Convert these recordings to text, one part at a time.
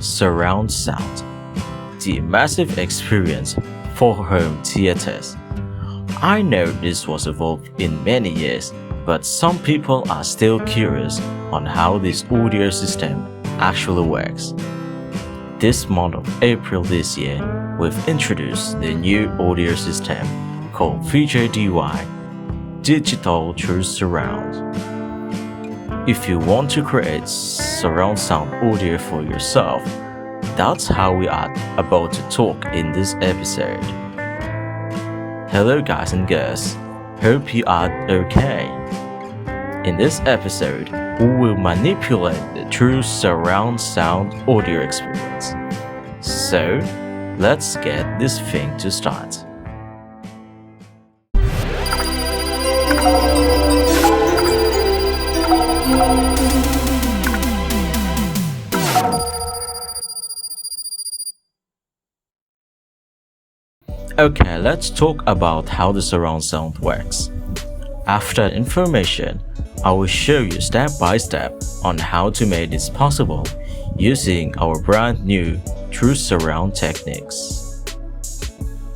surround sound, the immersive experience for home theaters. I know this was evolved in many years, but some people are still curious on how this audio system actually works. This month of April this year, we've introduced the new audio system called VJDY Digital TrueSurround. If you want to create surround sound audio for yourself, that's how we are about to talk in this episode. Hello guys and girls, hope you are okay. In this episode, we will manipulate the true surround sound audio experience. So, let's get this thing to start. Okay, let's talk about how the surround sound works. After information, I will show you step by step on how to make this possible using our brand new TrueSurround techniques.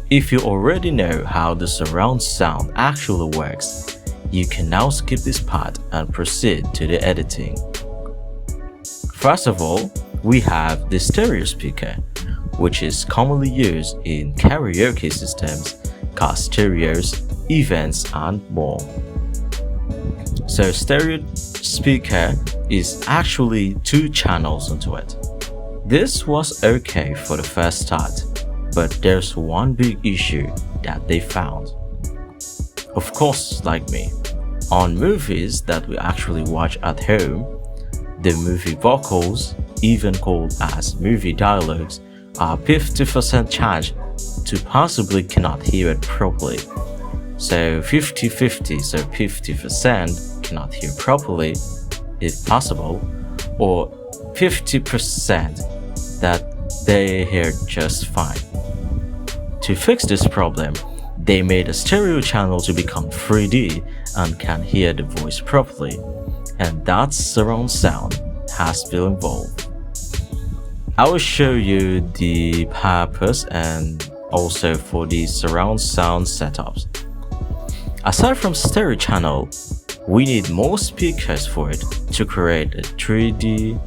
If you already know how the surround sound actually works, you can now skip this part and proceed to the editing. First of all, we have the stereo speaker, which is commonly used in karaoke systems, car stereos, events, and more. So stereo speaker is actually 2 channels onto it. This was okay for the first start, but there's one big issue that they found. Of course, like me, on movies that we actually watch at home, the movie vocals, even called as movie dialogues, are 50% chance to possibly cannot hear it properly. So 50-50, so 50% cannot hear properly if possible, or 50% that they hear just fine. To fix this problem, they made a stereo channel to become 3D and can hear the voice properly, and that surround sound has been involved. I will show you the purpose and also for the surround sound setups. Aside from stereo channel, we need more speakers for it to create a 3D,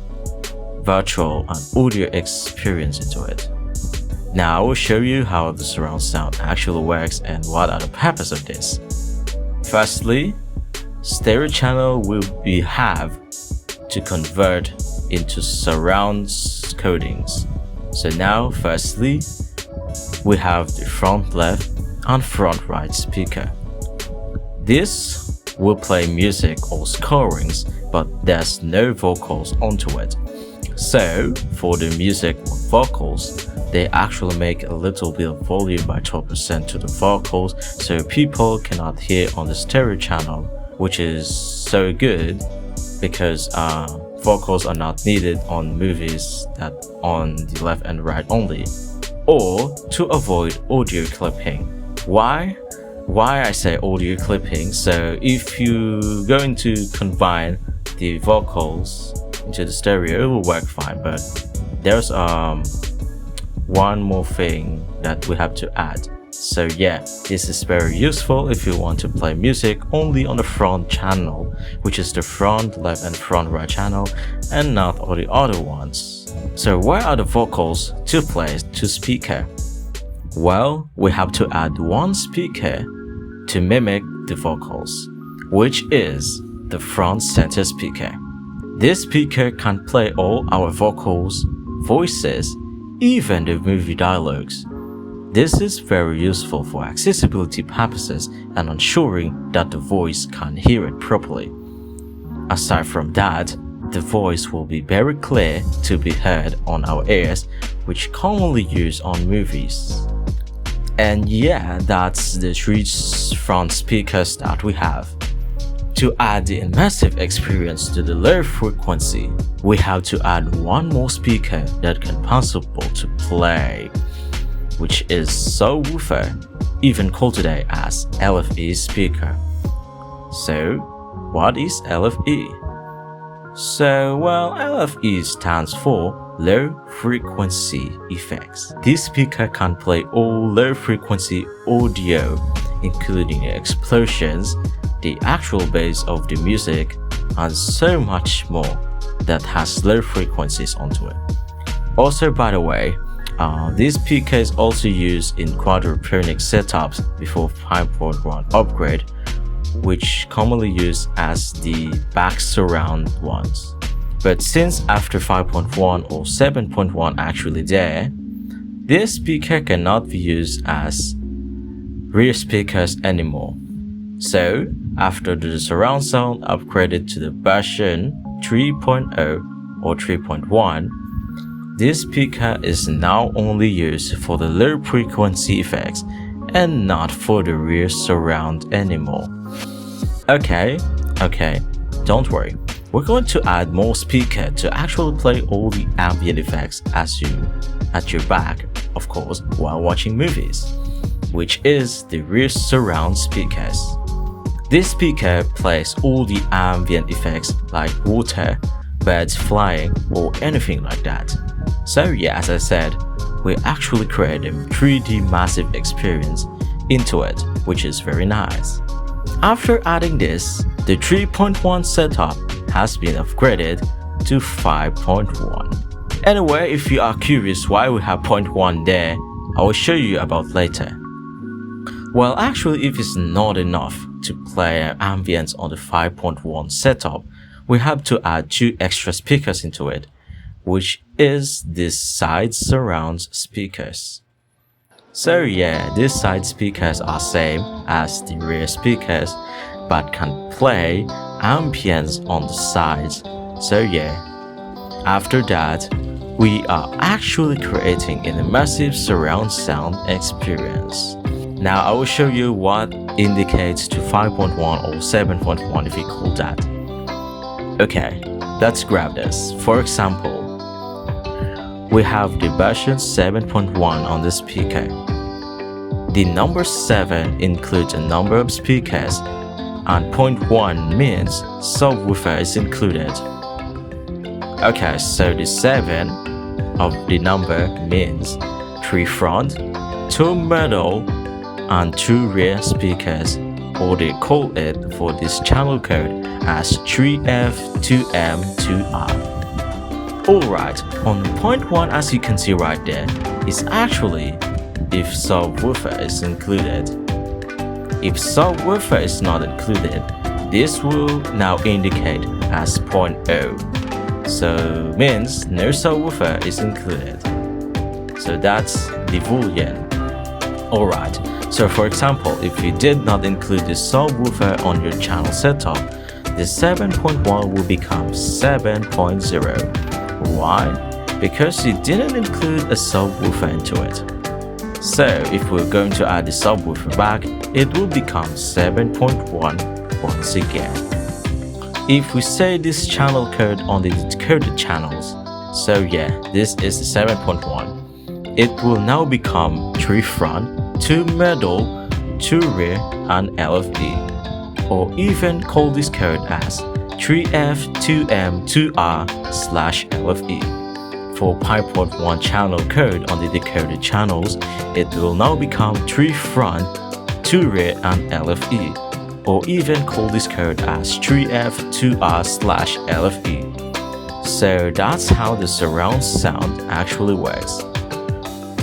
virtual and audio experience into it. Now I will show you how the surround sound actually works and what are the purpose of this. Firstly, stereo channel will have to convert into surround codings. So now firstly, we have the front left and front right speaker. This will play music or scorings, but there's no vocals onto it. So for the music or vocals, they actually make a little bit of volume by 12% to the vocals, so people cannot hear on the stereo channel, which is so good because vocals are not needed on movies that on the left and right only, or to avoid audio clipping. Why I say audio clipping? So if you're going to combine the vocals into the stereo, it will work fine, but there's one more thing that we have to add. So yeah, this is very useful if you want to play music only on the front channel, which is the front left and front right channel, and not all the other ones. So where are the vocals to place to speaker? Well, we have to add one speaker to mimic the vocals, which is the front center speaker. This speaker can play all our vocals, voices, even the movie dialogues. This is very useful for accessibility purposes and ensuring that the voice can hear it properly. Aside from that, the voice will be very clear to be heard on our ears, which commonly used on movies. And yeah, that's the 3 front speakers that we have. To add the immersive experience to the low frequency, we have to add one more speaker that can possible to play, which is subwoofer, even called today as LFE speaker. So, what is LFE? So, well, LFE stands for low frequency effects. This speaker can play all low frequency audio, including explosions, the actual bass of the music, and so much more that has low frequencies onto it. Also, by the way, this speaker is also used in quadraphonic setups before 5.1 upgrade, which commonly used as the back surround ones. But since after 5.1 or 7.1 actually there, this speaker cannot be used as rear speakers anymore. So after the surround sound upgraded to the version 3.0 or 3.1, this speaker is now only used for the low frequency effects and not for the rear surround anymore. Okay, don't worry. We're going to add more speaker to actually play all the ambient effects at your back, of course, while watching movies, which is the rear surround speakers. This speaker plays all the ambient effects like water, birds flying, or anything like that. So yeah, as I said, we actually created a 3D massive experience into it, which is very nice. After adding this, the 3.1 setup has been upgraded to 5.1. Anyway, if you are curious why we have 0.1 there, I will show you about later. Well, actually, if it's not enough to play ambience on the 5.1 setup, we have to add 2 extra speakers into it, which is these side surround speakers. So yeah, these side speakers are same as the rear speakers, but can play ambience on the sides. So yeah, after that, we are actually creating an immersive surround sound experience. Now I will show you what indicates to 5.1 or 7.1 if you call that. Okay, let's grab this. For example, we have the version 7.1 on the speaker. The number 7 includes a number of speakers, and 0.1 means subwoofer is included. Okay, so the 7 of the number means 3 front, 2 middle, and 2 rear speakers, or they call it for this channel code as 3F, 2M, 2R. Alright, on 0.1, as you can see right there, is actually if subwoofer is included. If subwoofer is not included, this will now indicate as 0.0. So means no subwoofer is included. So that's the boolean. Alright, so for example, if you did not include the subwoofer on your channel setup, the 7.1 will become 7.0. Why? Because you didn't include a subwoofer into it. So if we're going to add the subwoofer back, it will become 7.1 once again. If we say this channel code on the decoded channels, so yeah, this is the 7.1, it will now become 3 front, 2 middle, 2 rear, and LFE, or even call this code as 3F, 2M, 2R/LFE. For 5.1 channel code on the decoded channels, it will now become 3 front, 2 rear, and LFE, or even call this code as 3F, 2R/LFE. So that's how the surround sound actually works.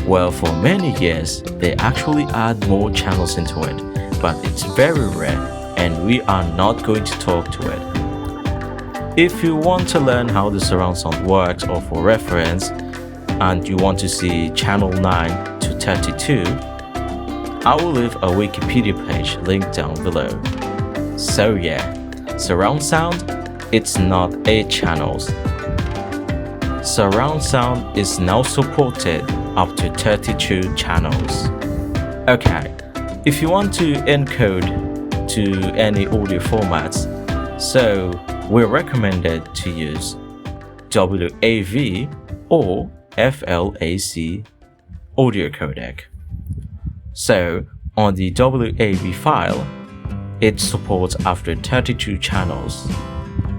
Well, for many years, they actually add more channels into it, but it's very rare and we are not going to talk to it. If you want to learn how the surround sound works, or for reference, and you want to see channel 9 to 32, I will leave a Wikipedia page linked down below. So yeah, surround sound, it's not 8 channels. Surround sound is now supported up to 32 channels. Okay, if you want to encode to any audio formats, so we're recommended to use WAV or FLAC audio codec. So on the WAV file, it supports after 32 channels,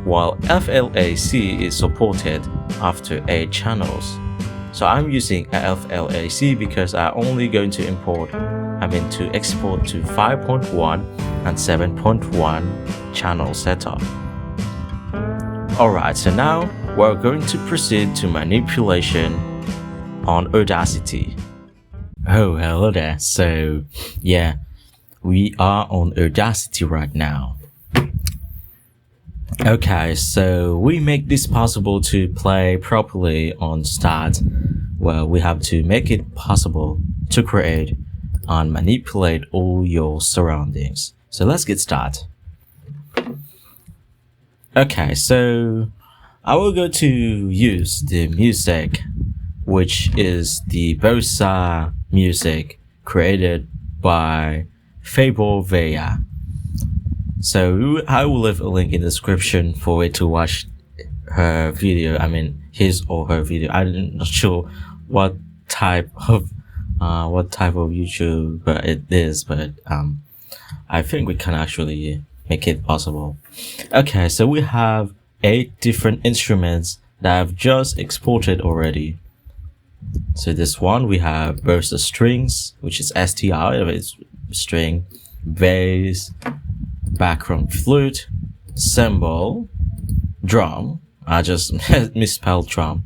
while FLAC is supported after 8 channels. So I'm using FLAC because I'm only going to export to 5.1 and 7.1 channel setup. Alright, so now we're going to proceed to manipulation on Audacity. Oh, hello there. So yeah, we are on Audacity right now. Okay, so we make this possible to play properly on start. Well, we have to make it possible to create and manipulate all your surroundings. So let's get started. Okay, so I will go to use the music, which is the bossa music created by Fable Vea. So I will leave a link in the description for it to watch her video. I mean, his or her video. I'm not sure what type of YouTube it is, but I think we can actually make it possible. Okay, so we have 8 different instruments that I've just exported already. So this one we have bossa strings, which is STR, it's string, bass, background flute, cymbal, drum, I just misspelled drum,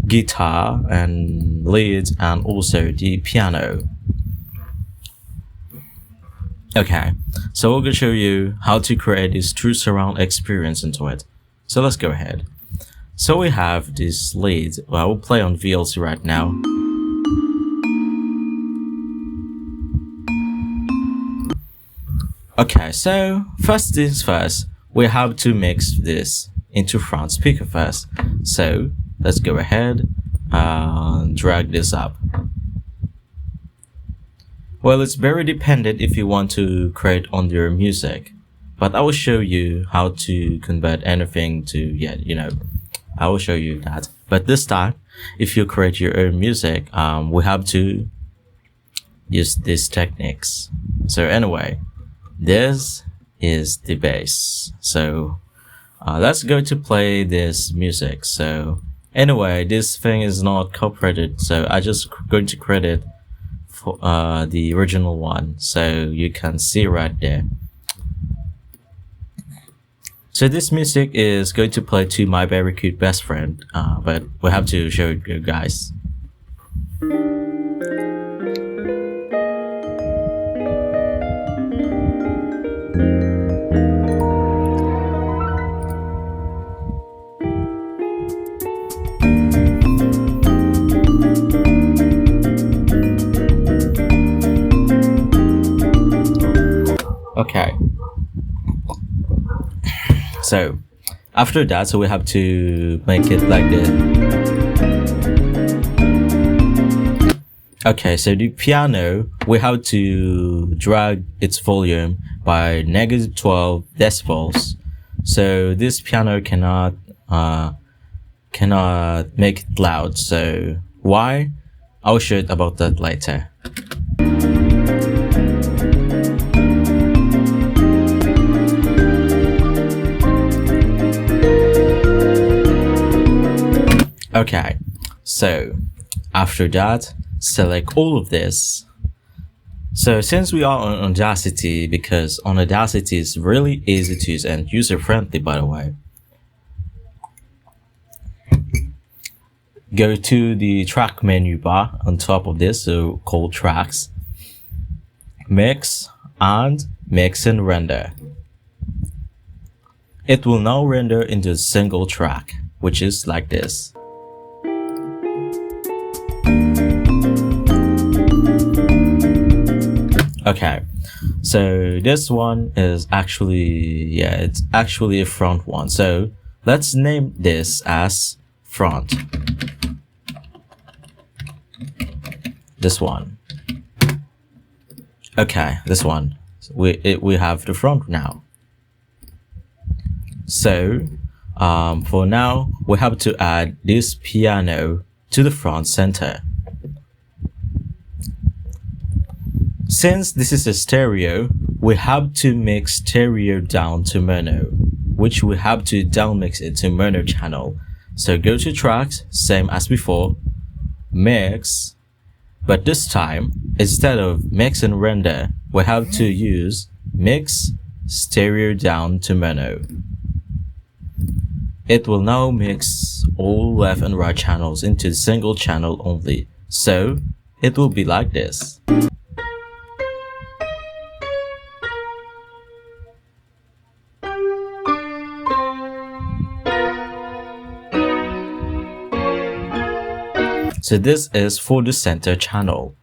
guitar and lead, and also the piano. Okay, so we're going to show you how to create this TrueSurround experience into it. So let's go ahead. So we have this lead. Well, I will play on VLC right now. Okay, so first things first, we have to mix this into front speaker first. So let's go ahead and drag this up. Well, it's very dependent if you want to create on your music, but I will show you how to convert anything to, I will show you that. But this time, if you create your own music, we have to use these techniques. So anyway, this is the bass. So let's go to play this music. So anyway, this thing is not copyrighted, so I just going to credit for the original one, so you can see right there. So this music is going to play to my very cute best friend, but we have to show you guys. Okay, so after that, so we have to make it like this. Okay, so the piano, we have to drag its volume by -12 decibels. So this piano cannot make it loud. So why? I'll show you about that later. Okay, so after that, select all of this. So since we are on Audacity, because on Audacity is really easy to use and user friendly, by the way, go to the track menu bar on top of this, so called tracks, mix and render. It will now render into a single track, which is like this. Okay, so this one is actually, it's actually a front one. So let's name this as front. This one. Okay, this one. We have the front now. So for now, we have to add this piano to the front center. Since this is a stereo, we have to mix stereo down to mono, which we have to down mix it to mono channel. So go to tracks, same as before, mix, but this time instead of mix and render, we have to use mix stereo down to mono. It will now mix all left and right channels into a single channel only, so it will be like this. So this is for the center channel.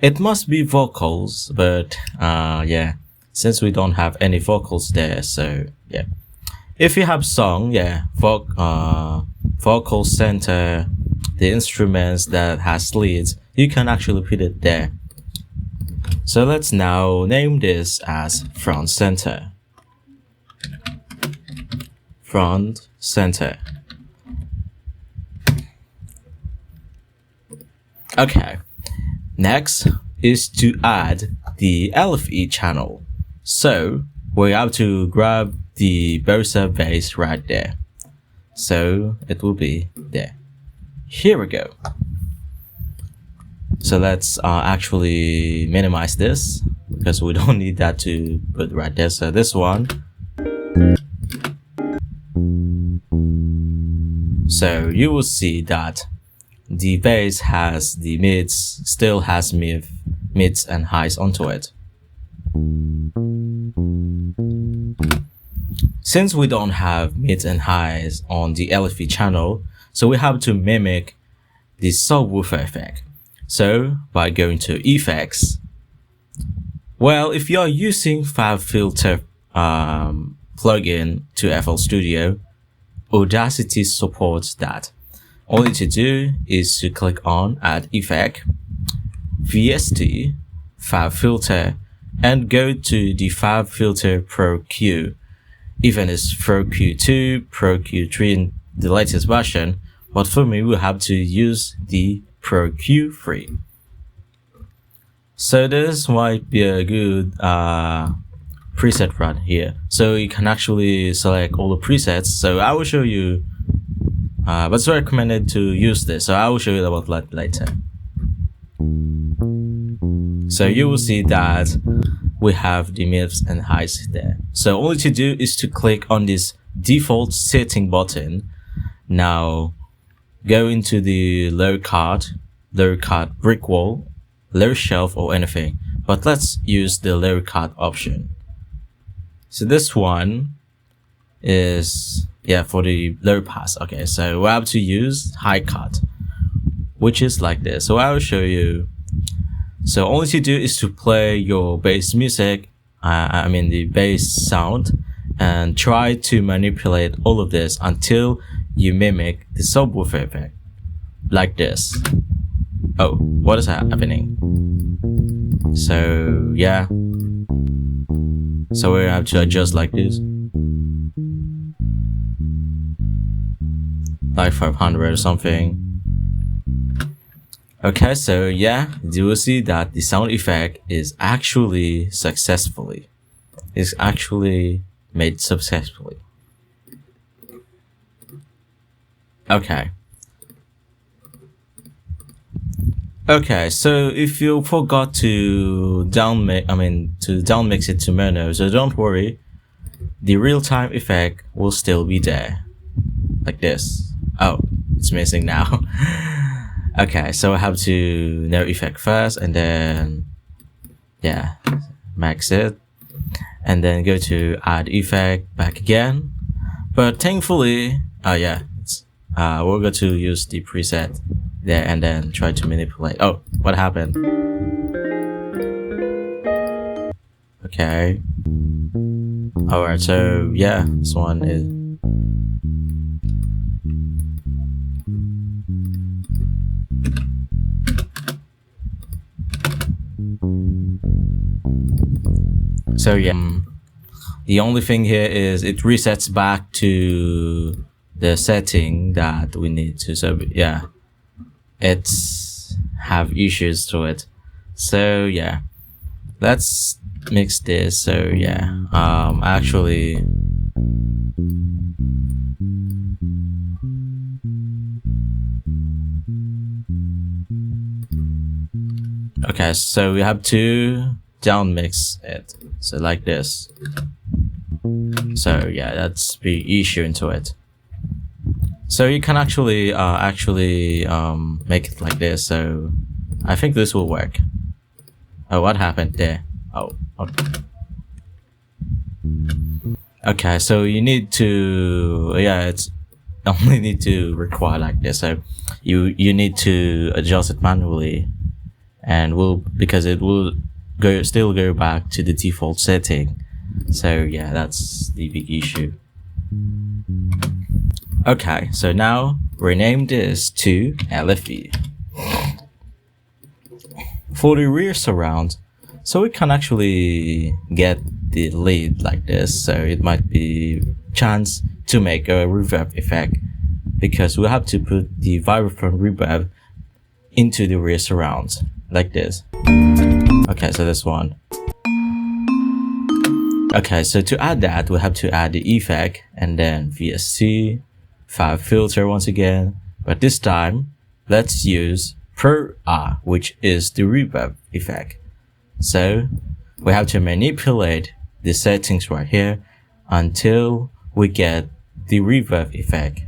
It must be vocals, but yeah, since we don't have any vocals there, so yeah. If you have song, yeah, vocal center, the instruments that has leads, you can actually put it there. So let's now name this as front center. Front center. Okay, next is to add the LFE channel. So we have to grab the bossa bass right there. So it will be there. Here we go. So let's actually minimize this because we don't need that to put right there. So this one. So you will see that the bass has the mids, still has mids and highs onto it. Since we don't have mids and highs on the LFE channel, so we have to mimic the subwoofer effect. So by going to effects, well, if you're using FabFilter plugin to FL Studio, Audacity supports that. All you need to do is to click on Add Effect, VST, FabFilter, and go to the FabFilter Pro Q. Even it's Pro Q2, Pro Q3 in the latest version, but for me, we'll have to use the Pro Q3. So this might be a good preset right here. So you can actually select all the presets. So I will show you. But it's recommended to use this, so I will show you about that later. So you will see that we have the mids and highs there. So all you to do is to click on this default setting button. Now go into the low card, brick wall, low shelf or anything. But let's use the low card option. So this one is, yeah, for the low pass. Okay, so we have to use high cut, which is like this. So I will show you. So all you do is to play your bass music, the bass sound, and try to manipulate all of this until you mimic the subwoofer effect, like this. Oh, what is happening? So yeah, so we have to adjust like this. Like 500 or something. Okay, so yeah, you will see that the sound effect is actually made successfully. Okay. Okay, so if you forgot to downmix it to mono, so don't worry, the real-time effect will still be there, like this. Oh, it's missing now. Okay, so I have to no effect first, and then yeah, max it, and then go to add effect back again. But thankfully, yeah, we're going to use the preset there and then try to manipulate. Oh, what happened? Okay. Alright, so yeah, this one is. So yeah, the only thing here is it resets back to the setting that we need to. So yeah, it's have issues to it. So yeah, let's mix this. So yeah, actually Okay, so we have to down mix it, so like this. So yeah, that's the issue into it. So you can actually make it like this. So I think this will work. Oh, what happened there? Oh, okay. Okay, so you need to, yeah, it's only need to require like this. So you need to adjust it manually, and because it will still go back to the default setting. So yeah, that's the big issue. Okay, so now rename this to LFE. For the rear surround, so we can actually get the lead like this. So it might be chance to make a reverb effect, because we have to put the vibraphone reverb into the rear surround like this. Okay, so this one. Okay, so to add that, we have to add the effect and then VST 5 filter once again, but this time let's use per R, which is the reverb effect. So we have to manipulate the settings right here until we get the reverb effect.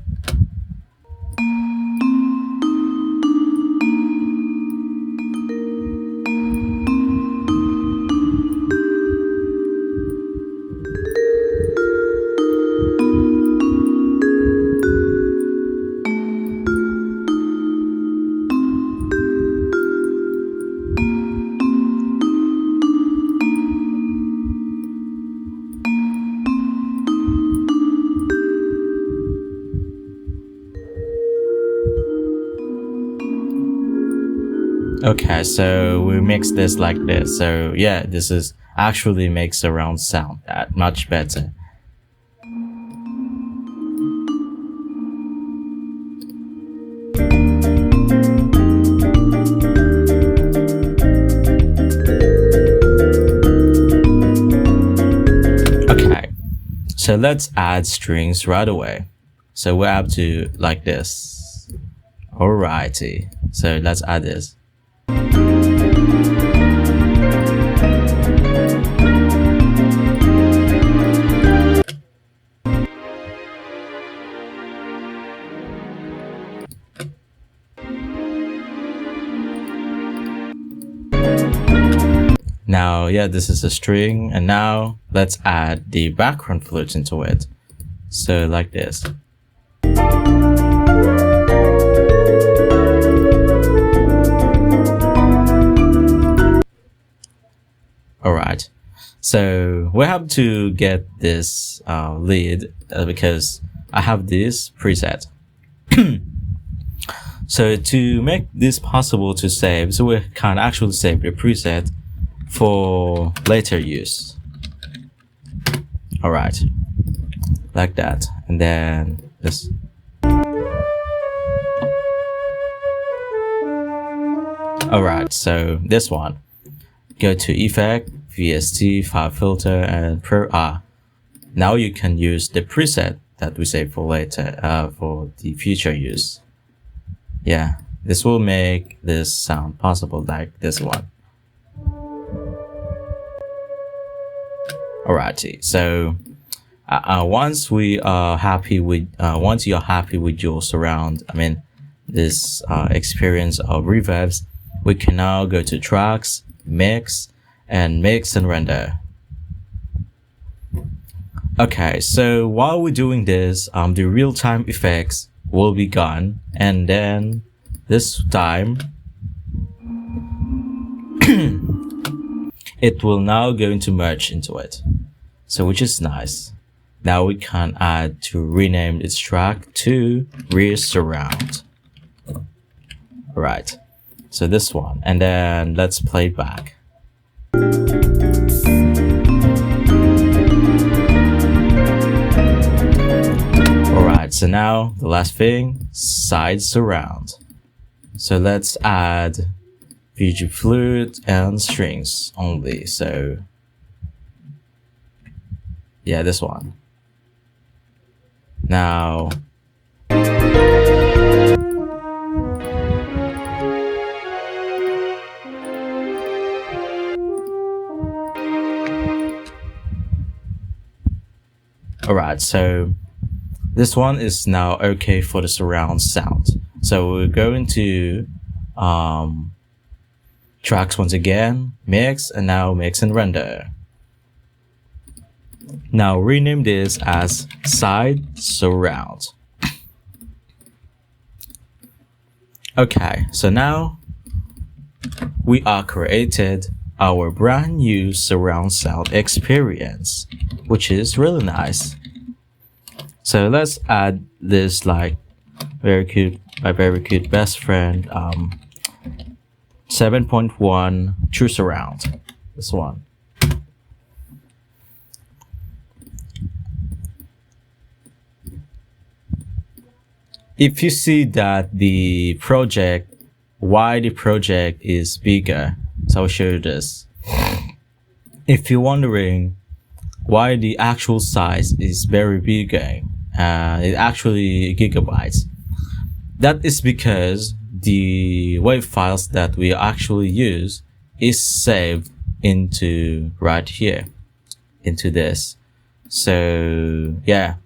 Okay, so we mix this like this. So yeah, this is actually makes surround sound that much better. Okay, so let's add strings right away. So we have to like this. Alrighty, so let's add this. Now, yeah, this is a string, and now let's add the background flute into it. So like this. Alright, so we have to get this lead because I have this preset. So to make this possible to save, so we can actually save the preset for later use. Alright, like that, and then this. Alright, so this one, go to Effect, VST, File Filter, and Per R. Now you can use the preset that we save for later, for the future use. Yeah, this will make this sound possible like this one. Alrighty, so once we are happy with, once you're happy with your surround, this experience of reverbs, we can now go to Tracks, Mix and Render. Okay, so while we're doing this, the real-time effects will be gone, and then this time it will now go into merge into it, so which is nice. Now we can add to rename this track to Rear Surround. Alright, so this one, and then let's play it back. Alright, so now the last thing, side surround. So let's add VJ flute and strings only. So yeah, this one. Now Alright, so this one is now okay for the surround sound. So we're going to tracks once again, mix, and now mix and render. Now rename this as side surround. Okay, so now we are created our brand new surround sound experience, which is really nice. So let's add this like very cute, my very cute best friend 7.1 TrueSurround. This one. If you see that the project, why the project is bigger, so I'll show you this. If you're wondering why the actual size is very big, it's actually gigabytes. That is because the WAV files that we actually use is saved into right here, into this. So yeah,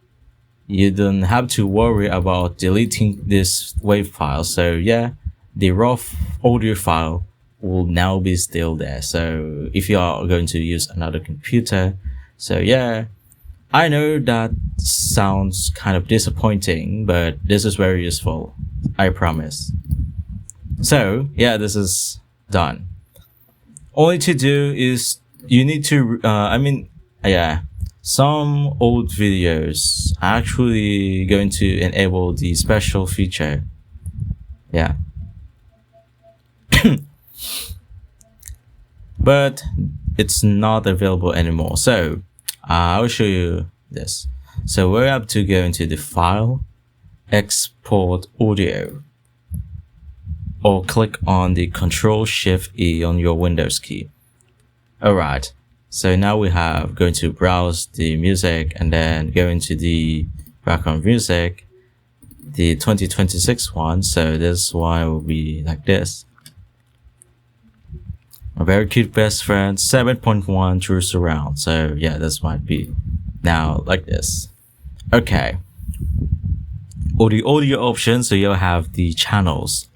you don't have to worry about deleting this WAV file. So yeah, the raw audio file will now be still there. So if you are going to use another computer, so yeah, I know that sounds kind of disappointing, but this is very useful, I promise. So yeah, this is done. Only to do is you need to some old videos are actually going to enable the special feature. Yeah. But it's not available anymore. So I'll show you this. So we have to go into the file, export audio, or click on the Ctrl+Shift+E on your Windows key. Alright, so now we have going to browse the music and then go into the background music, the 2026 one. So this one will be like this. A very cute best friend 7.1 TrueSurround. So yeah, this might be now like this. Okay. All the audio options, so you'll have the channels.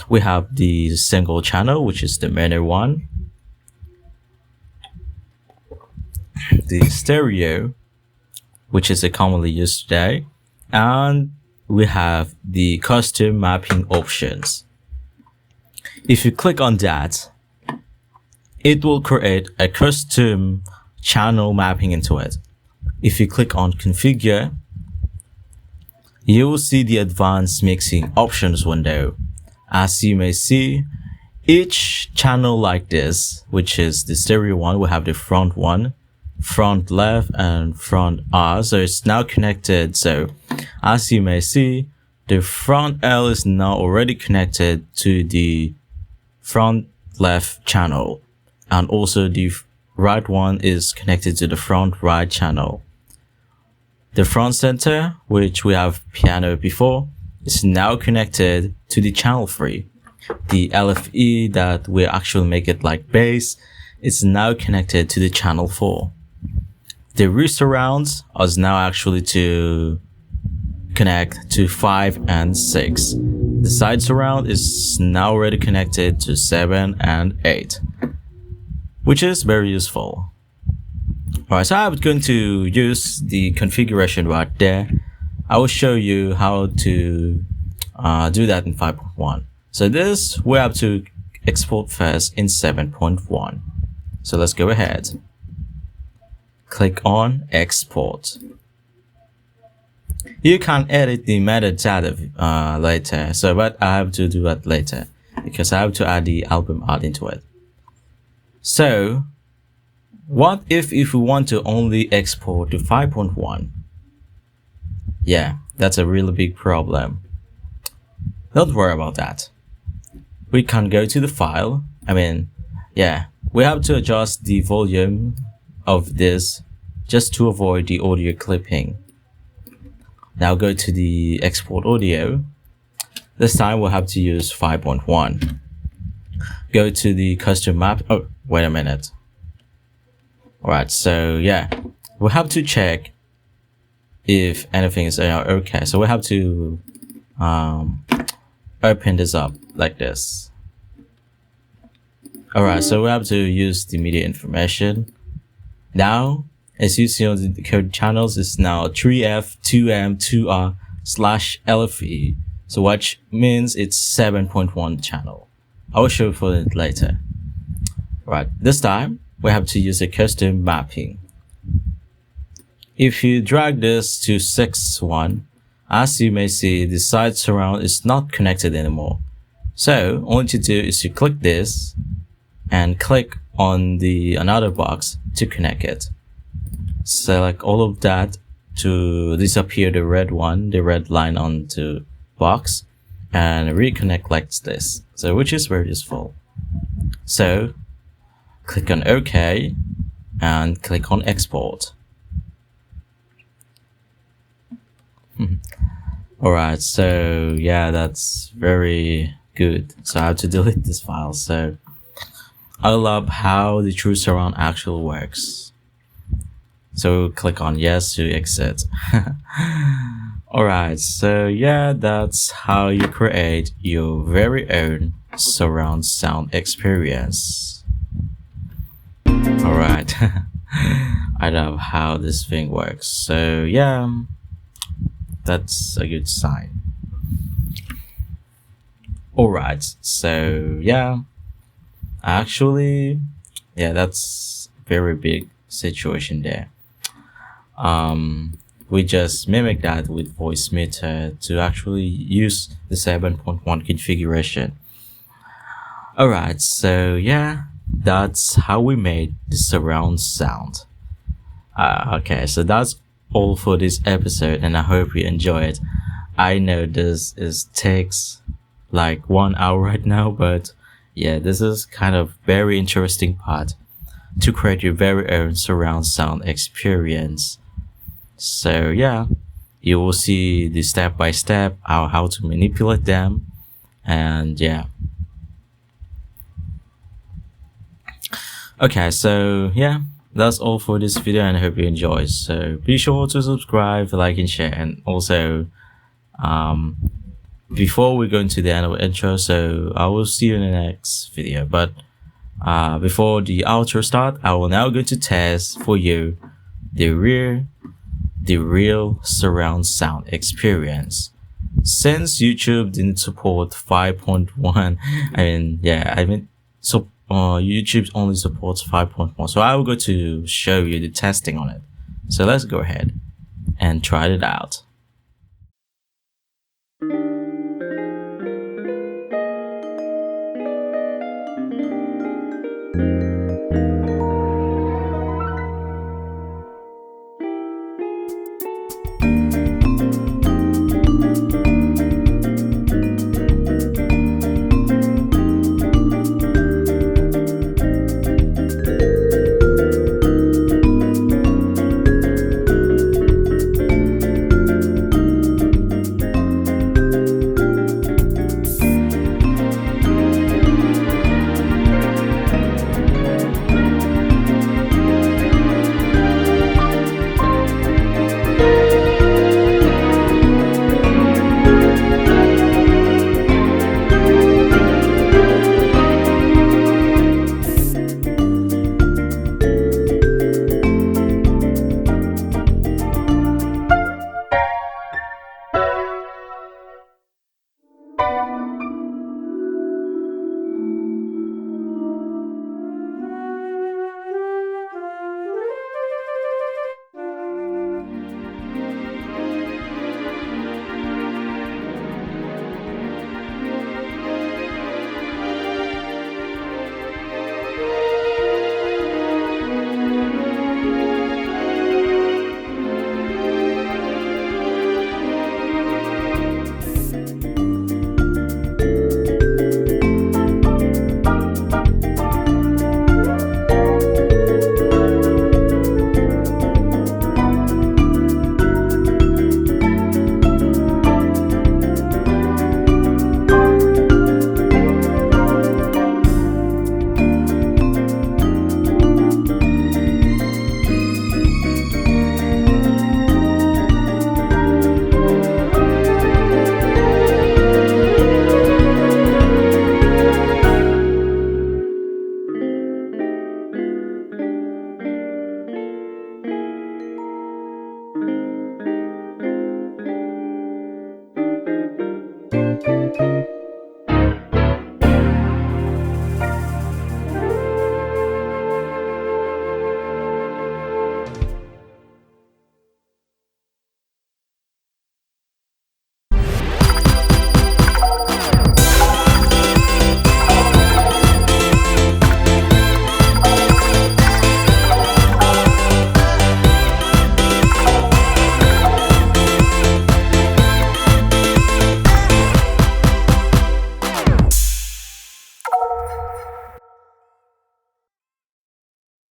We have the single channel, which is the main one. The stereo, which is a commonly used today. And we have the custom mapping options. If you click on that, it will create a custom channel mapping into it. If you click on configure, you will see the advanced mixing options window. As you may see, each channel like this, which is the stereo one, will have the front one, front left, and front R. So it's now connected. So as you may see, the front L is now already connected to the front left channel, and also the right one is connected to the front right channel. The front center, which we have piano before, is now connected to the channel 3. The LFE that will actually make it like bass is now connected to the channel 4. The resurround is now actually to connect to 5 and 6. The side surround is now already connected to 7 and 8, which is very useful. Alright, so I'm going to use the configuration right there. I will show you how to do that in 5.1. So this we have to export first in 7.1. So let's go ahead. Click on export. You can edit the metadata later, so but I have to do that later because I have to add the album art into it. So what if we want to only export to 5.1? Yeah, that's a really big problem. Don't worry about that. We can go to the file. We have to adjust the volume of this just to avoid the audio clipping. Now go to the export audio. This time we'll have to use 5.1. Go to the custom map. Oh, wait a minute. Alright, so yeah, we'll have to check if anything is okay. So we have to open this up like this. Alright, so we have to use the media information. Now, as you see on the code channels, it's now 3F, 2M, 2R/LFE. So which means it's 7.1 channel. I will show you for it later. Right, this time we have to use a custom mapping. If you drag this to 6.1, as you may see, the side surround is not connected anymore. So all you do is you click this and click on the another box to connect it. Select all of that to disappear the red one, the red line on the box, and reconnect like this. So which is very useful. So click on OK and click on export. Alright, so yeah, that's very good. So I have to delete this file. So I love how the TrueSurround actually works. So click on yes to exit. Alright, so yeah, that's how you create your very own surround sound experience. Alright, I love how this thing works. So yeah, that's a good sign. Alright, so yeah, actually, yeah, that's very big situation there. We just mimic that with voice meter to actually use the 7.1 configuration. Alright, so yeah, that's how we made the surround sound. Okay, so that's all for this episode, and I hope you enjoy it. I know this takes like 1 hour right now, but yeah, this is kind of very interesting part to create your very own surround sound experience. So yeah, you will see the step by step how to manipulate them, and yeah. Okay, so yeah, that's all for this video, and I hope you enjoyed. So be sure to subscribe, like, and share. And also, before we go into the end of the intro, so I will see you in the next video. But before the outro start, I will now go to test for you the real surround sound experience. Since YouTube didn't support 5.1, YouTube only supports 5.1, so I will go to show you the testing on it. So let's go ahead and try it out.